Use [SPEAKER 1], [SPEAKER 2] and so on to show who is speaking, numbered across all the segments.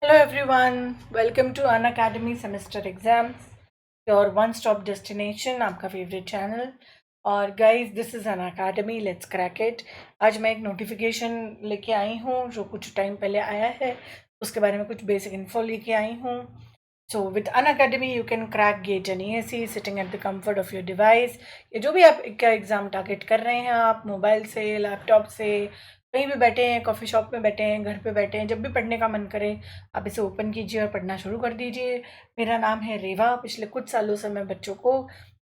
[SPEAKER 1] Hello everyone, welcome to An Academy Semester Exams, your one-stop destination, आपका favourite channel. और guys, this is Unacademy, let's crack it. आज मैं एक notification लेके आई हूँ जो कुछ टाइम पहले आया है, उसके बारे में कुछ बेसिक इन्फो लेके आई हूँ। So with Unacademy you can crack GATE and ESE sitting at the comfort of your device. ये जो भी आप क्या एग्ज़ाम टारगेट कर रहे हैं, आप मोबाइल से, लैपटॉप से, कहीं भी बैठे हैं, कॉफ़ी शॉप में बैठे हैं, घर पे बैठे हैं, जब भी पढ़ने का मन करे आप इसे ओपन कीजिए और पढ़ना शुरू कर दीजिए। मेरा नाम है रेवा। पिछले कुछ सालों से मैं बच्चों को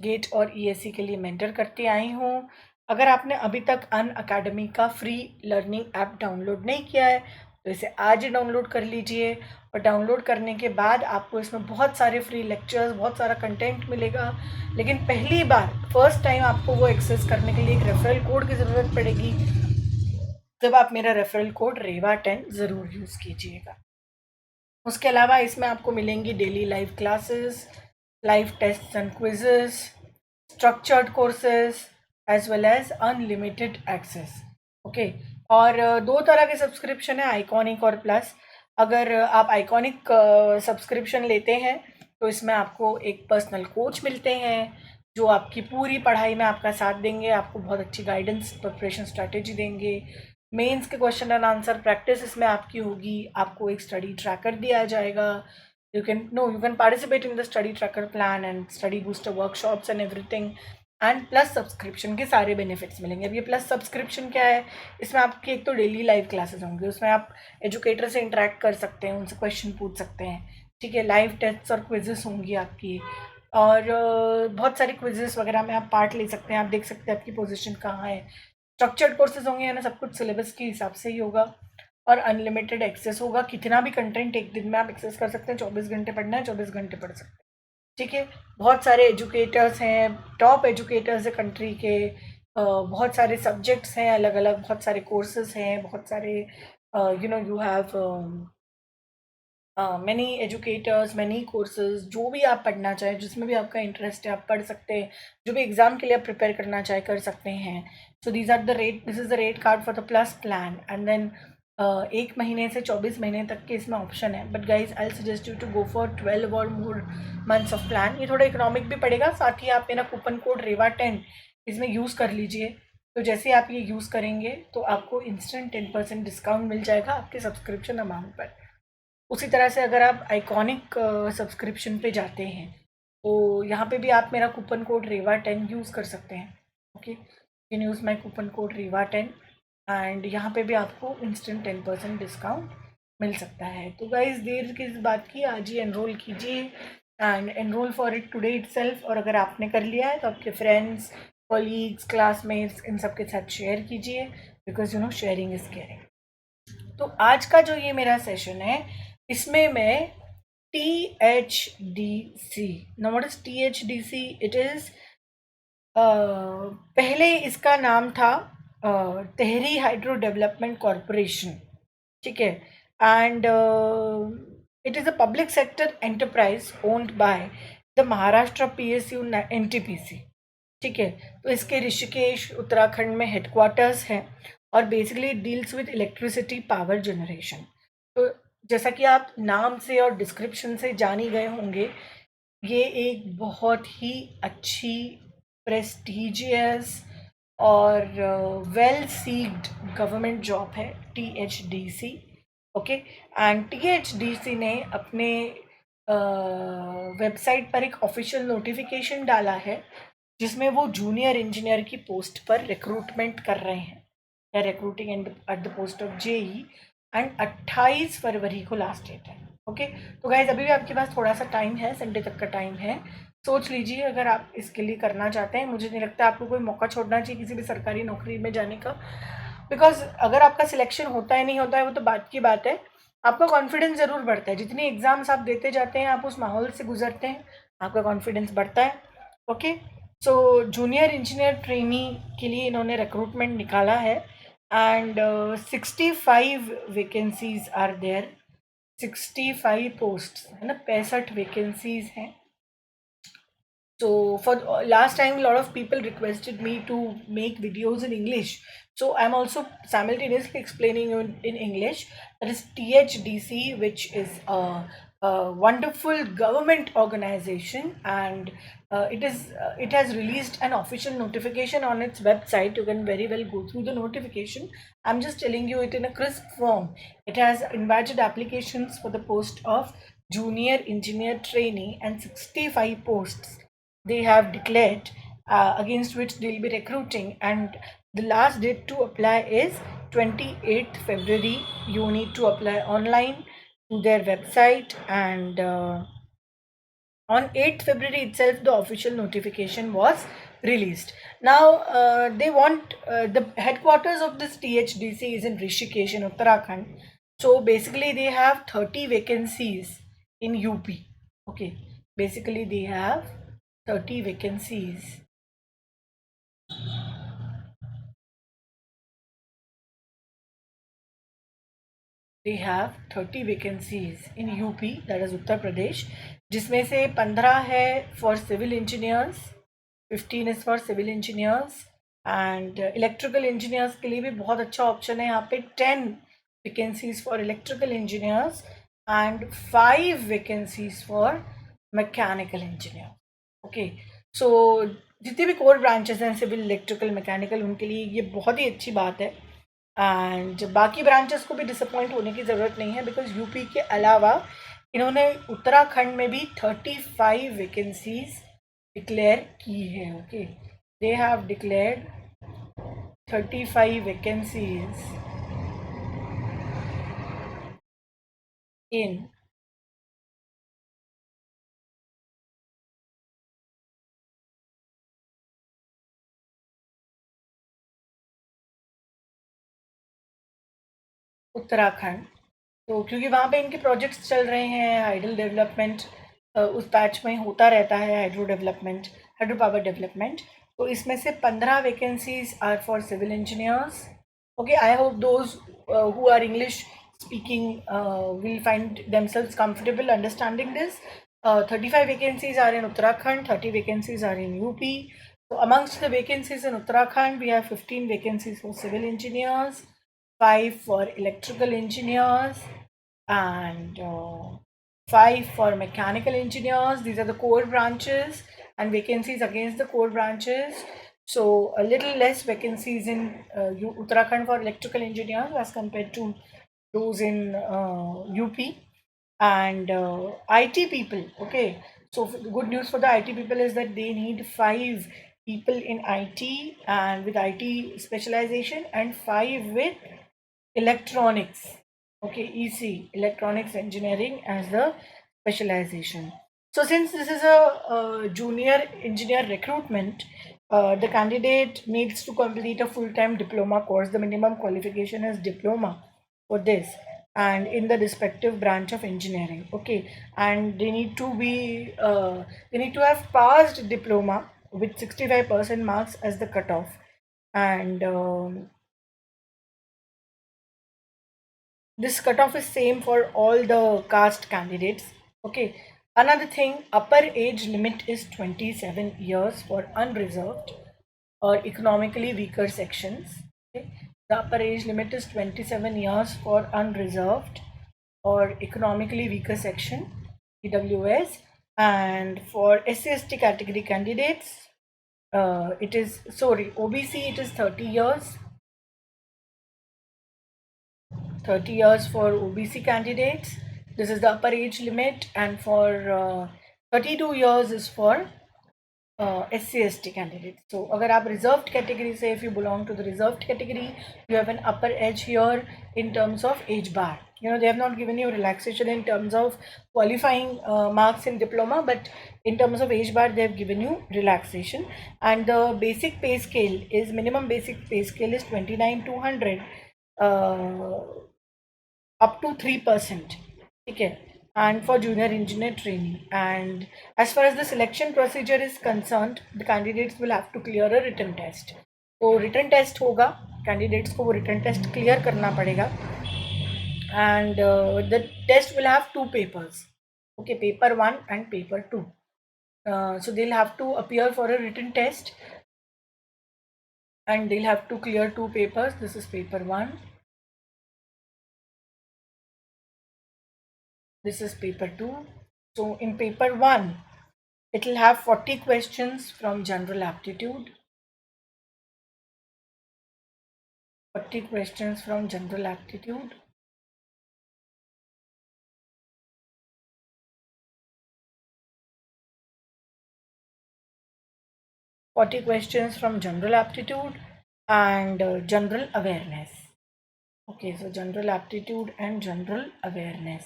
[SPEAKER 1] गेट और ESE के लिए मेंटर करती आई हूँ। अगर आपने अभी तक अन अकेडमी का फ्री लर्निंग ऐप डाउनलोड नहीं किया है तो इसे आज ही डाउनलोड कर लीजिए। और डाउनलोड करने के बाद आपको इसमें बहुत सारे फ्री लेक्चर्स, बहुत सारा कंटेंट मिलेगा। लेकिन पहली बार, फर्स्ट टाइम आपको वो एक्सेस करने के लिए एक रेफरल कोड की ज़रूरत पड़ेगी। जब आप मेरा रेफरल कोड रेवा10 ज़रूर यूज़ कीजिएगा। उसके अलावा इसमें आपको मिलेंगी daily live classes, live tests and quizzes, structured courses as well as unlimited access. Okay. और दो तरह के सब्सक्रिप्शन है, आइकॉनिक और प्लस। अगर आप आइकॉनिक सब्सक्रिप्शन लेते हैं तो इसमें आपको एक पर्सनल कोच मिलते हैं जो आपकी पूरी पढ़ाई में आपका साथ देंगे, आपको बहुत अच्छी गाइडेंस, प्रिपरेशन स्ट्रैटेजी देंगे। मेंस के क्वेश्चन एंड आंसर प्रैक्टिस इसमें आपकी होगी। आपको एक स्टडी ट्रैकर दिया जाएगा। You can participate in the study tracker plan and study booster workshops and everything. And plus subscription के सारे बेनिफिट्स मिलेंगे। अब ये प्लस सब्सक्रिप्शन क्या है? इसमें आपकी एक तो डेली लाइव क्लासेस होंगे, उसमें आप एजुकेटर से इंटरेक्ट कर सकते हैं, उनसे क्वेश्चन पूछ सकते हैं। ठीक है, लाइव टेस्ट्स और क्विजेस होंगी आपकी। और बहुत सारी क्विजेस वगैरह में आप पार्ट ले सकते हैं, आप देख सकते हैं आपकी पोजीशन कहाँ है। स्ट्रक्चर्ड कोर्सेज होंगे, यानी सब कुछ सिलेबस के हिसाब से ही होगा। और अनलिमिटेड एक्सेस होगा, कितना भी कंटेंट एक दिन में आप एक्सेस कर सकते हैं। 24 घंटे पढ़ना है, 24 घंटे पढ़ सकते हैं। ठीक है। बहुत सारे एजुकेटर्स हैं, टॉप एजुकेटर्स है कंट्री के। बहुत सारे सब्जेक्ट्स हैं अलग अलग, बहुत सारे कोर्सेज हैं, बहुत सारे you have many educators, many courses. जो भी आप पढ़ना चाहें, जिसमें भी आपका इंटरेस्ट है, आप पढ़ सकते हैं। जो भी एग्ज़ाम के लिए आप प्रिपेयर करना चाहे कर सकते हैं। So this is the rate card for the plus plan. And then 1 महीने से 24 महीने तक के इसमें ऑप्शन है। But guys I suggest you to go for 12 or more months of plan. ये थोड़ा इकोनॉमिक भी पड़ेगा। साथ ही आप मेरा कूपन कोड रेवा10 इसमें यूज़ कर लीजिए। तो जैसे आप ये यूज़ करेंगे तो आपको इंस्टेंट 10% डिस्काउंट मिल जाएगा आपके सब्सक्रिप्शन अमाउंट पर। उसी तरह से अगर आप आइकॉनिक सब्सक्रिप्शन पे जाते हैं तो यहाँ पे भी आप मेरा कूपन कोड रेवा10 यूज़ कर सकते हैं। Okay, can use my coupon code रेवा10 एंड यहाँ पे भी आपको इंस्टेंट 10% डिस्काउंट मिल सकता है। तो गाइज, देर किस बात की, आज ही एनरोल कीजिए and enrol for it today itself. और अगर आपने कर लिया है तो आपके फ्रेंड्स, कॉलीग्स, क्लासमेट्स, इन सब के साथ शेयर कीजिए, बिकॉज शेयरिंग इज़ केयरिंग। तो आज का जो ये मेरा सेशन है, इसमें मैं THDC, now what is THDC? It is, पहले इसका नाम था तेहरी हाइड्रो डेवलपमेंट कॉरपोरेशन। ठीक है। And it is a public sector enterprise owned by the Maharashtra PSU NTPC। ठीक है। तो इसके ऋषिकेश उत्तराखंड में हेडक्वार्टर्स हैं और basically deals with electricity power generation. तो जैसा कि आप नाम से और डिस्क्रिप्शन से जान ही गए होंगे, ये एक बहुत ही अच्छी, प्रेस्टिजियस और वेल सीक्ड गवर्नमेंट जॉब है THDC। ओके। एंड THDC ने अपने वेबसाइट पर एक ऑफिशियल नोटिफिकेशन डाला है जिसमें वो जूनियर इंजीनियर की पोस्ट पर रिक्रूटमेंट कर रहे हैं, या recruiting at the post of JE। And 28 फरवरी को लास्ट डेट है। ओके। तो गाइज, अभी भी आपके पास थोड़ा सा टाइम है, संडे तक का टाइम है। सोच लीजिए अगर आप इसके लिए करना चाहते हैं। मुझे नहीं लगता आपको कोई मौका छोड़ना चाहिए किसी भी सरकारी नौकरी में जाने का, बिकॉज अगर आपका सिलेक्शन होता है नहीं होता है वो तो बात की बात है, आपका कॉन्फिडेंस ज़रूर बढ़ता है। जितनी एग्ज़ाम्स आप देते जाते हैं, आप उस माहौल से गुजरते हैं, आपका कॉन्फिडेंस बढ़ता है। Okay. So junior engineer trainee के लिए इन्होंने रिक्रूटमेंट निकाला है and 65 vacancies are there. 65 post है ना, 65 वैकेंसीज हैं। So for last time, a lot of people requested me to make videos in English. So I'm also simultaneously explaining in English. That is THDC, which is a wonderful government organization, and it has released an official notification on its website. You can very well go through the notification. I'm just telling you it in a crisp form. It has invited applications for the post of junior engineer trainee and 65 posts they have declared, against which they'll be recruiting, and the last date to apply is 28th February. You need to apply online to their website, and on 8th February itself the official notification was released. Now they want the headquarters of this THDC is in Rishikesh in Uttarakhand. So basically they have 30 vacancies in UP. Okay, basically they have 30 vacancies. They have 30 vacancies in UP, that is Uttar Pradesh, जिसमें से 15 है for civil engineers, 15 is for civil engineers, and electrical engineers के लिए भी बहुत अच्छा option है यहाँ पे 10 vacancies for electrical engineers and 5 vacancies for mechanical engineer. Okay, so जितने भी कोर ब्रांचेस हैं सिविल इलेक्ट्रिकल मैकेनिकल उनके लिए ये बहुत ही अच्छी बात है, एंड बाकी ब्रांचेस को भी डिसअपॉइंट होने की ज़रूरत नहीं है, बिकॉज यूपी के अलावा इन्होंने उत्तराखंड में भी 35 वैकेंसीज डिक्लेयर की है. Okay, they have declared 35 vacancies in Uttarakhand. तो क्योंकि वहाँ पे इनके प्रोजेक्ट्स चल रहे हैं, हाइडल डेवलपमेंट उस पैच में होता रहता है, hydro development, hydro power development. तो इसमें से 15 vacancies are for civil engineers. Okay, I hope those who are English speaking will find themselves comfortable understanding this. 35 vacancies are in Uttarakhand, 30 vacancies are in UP. So amongst the vacancies in Uttarakhand, we have 15 vacancies for civil engineers, 5 for electrical engineers, and 5 for mechanical engineers. These are the core branches, and vacancies against the core branches. So a little less vacancies in Uttarakhand for electrical engineers as compared to those in UP. And IT people. Okay, so the good news for the IT people is that they need 5 people in IT and with IT specialization, and 5 with electronics. Okay, EC, electronics engineering, as the specialization. So since this is a junior engineer recruitment, the candidate needs to complete a full-time diploma course. The minimum qualification is diploma for this, and in the respective branch of engineering. Okay, and they need to be they need to have passed diploma with 65% marks as the cutoff, and this cutoff is same for all the caste candidates. Okay, another thing, upper age limit is 27 years for unreserved or economically weaker sections. Okay, the upper age limit is 27 years for unreserved or economically weaker section, EWS, and for SC/ST category candidates, it is, sorry, OBC, it is 30 years. 30 years for OBC candidates. This is the upper age limit, and for 32 years is for SC/ST candidates. So अगर आप reserved category से, if you belong to the reserved category, you have an upper edge here in terms of age bar. You know, they have not given you relaxation in terms of qualifying marks in diploma, but in terms of age bar, they have given you relaxation. And the basic pay scale is, minimum basic pay scale is 29,200 up to 3%. Okay, and for junior engineer training. And as far as the selection procedure is concerned, the candidates will have to clear a written test. तो written test होगा, candidates को वो written test clear करना पड़ेगा, and the test will have 2 papers. Okay, paper 1 and paper 2. So they'll have to appear for a written test, and they'll have to clear 2 papers. This is paper 1. This is paper 2. So in paper 1, it will have 40 questions from general aptitude. 40 questions from general aptitude. Forty questions from general aptitude and general awareness. Okay, so general aptitude and general awareness.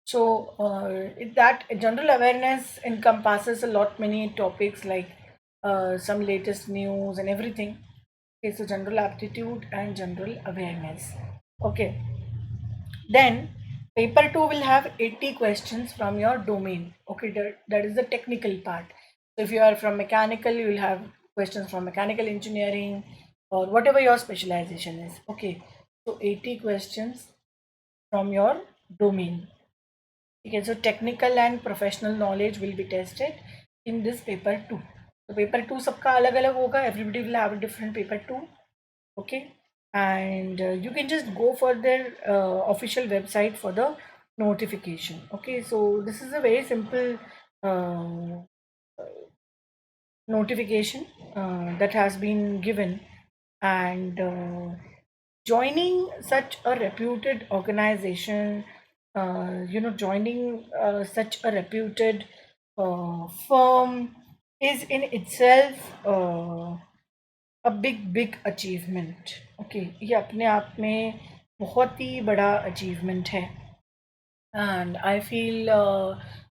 [SPEAKER 1] So that general awareness encompasses a lot many topics like some latest news and everything. Okay, so general aptitude and general awareness. Okay, then paper 2 will have 80 questions from your domain. Okay, that is the technical part. So if you are from mechanical, you will have questions from mechanical engineering or whatever your specialization is. Okay, so 80 questions from your domain. Okay, so technical and professional knowledge will be tested in this paper 2. So paper 2 सबका अलग अलग होगा. Everybody will have a different paper 2. Okay, and you can just go for their official website for the notification. Okay, so this is a very simple notification that has been given, and joining such a reputed organization, joining such a reputed firm is in itself a big achievement. Okay, ये अपने आप में बहुत ही बड़ा achievement है, and I feel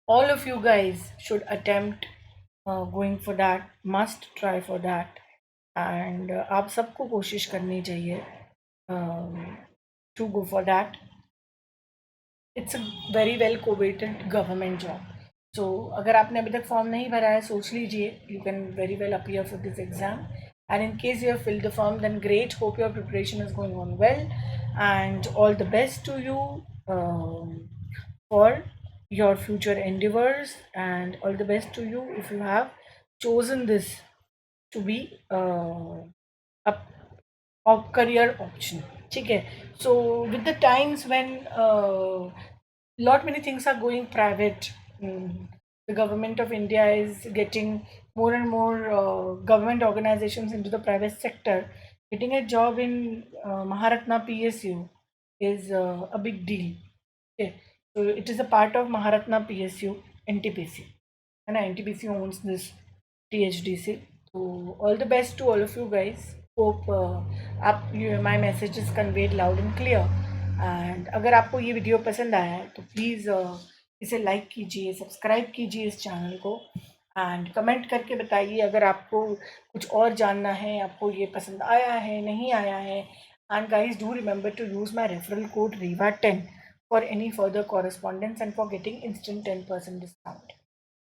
[SPEAKER 1] all of you guys should attempt going for that, must try for that, and आप सबको कोशिश करनी चाहिए to go for that. It's a very well coveted government job. So अगर आपने अभी तक फॉर्म नहीं भरा है, सोच लीजिए. You can very well appear for this exam, and in case you have filled the form, then great. Hope your preparation is going on well, and all the best to you for your future endeavors, and all the best to you if you have chosen this to be a career option. Okay, so with the times when lot many things are going private, the government of India is getting more and more government organizations into the private sector. Getting a job in Maharatna PSU is a big deal. Okay, so it is a part of Maharatna PSU NTPC, and NTPC owns this THDC. So all the best to all of you guys. Hope my message is conveyed loud and clear. And अगर आपको ये video पसंद आया है तो please इसे like कीजिए, subscribe कीजिए इस चैनल को, एंड कमेंट करके बताइए अगर आपको कुछ और जानना है, आपको ये पसंद आया है, नहीं आया है. And guys, do remember to use my referral code REVA10 for any further correspondence and for getting instant 10% discount.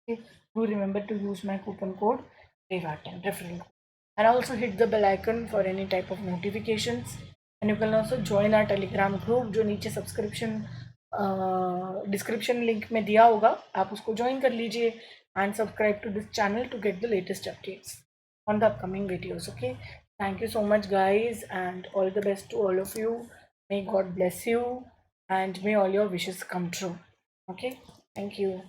[SPEAKER 1] Okay? Do remember to use my coupon code REVA10 referral code. And also hit the bell icon for any type of notifications. And you can also join our Telegram group जो नीचे subscription description link में दिया होगा, आप उसको join कर लीजिए, and subscribe to this channel to get the latest updates on the upcoming videos. Okay, thank you so much guys, and all the best to all of you. May God bless you, and may all your wishes come true. Okay, thank you.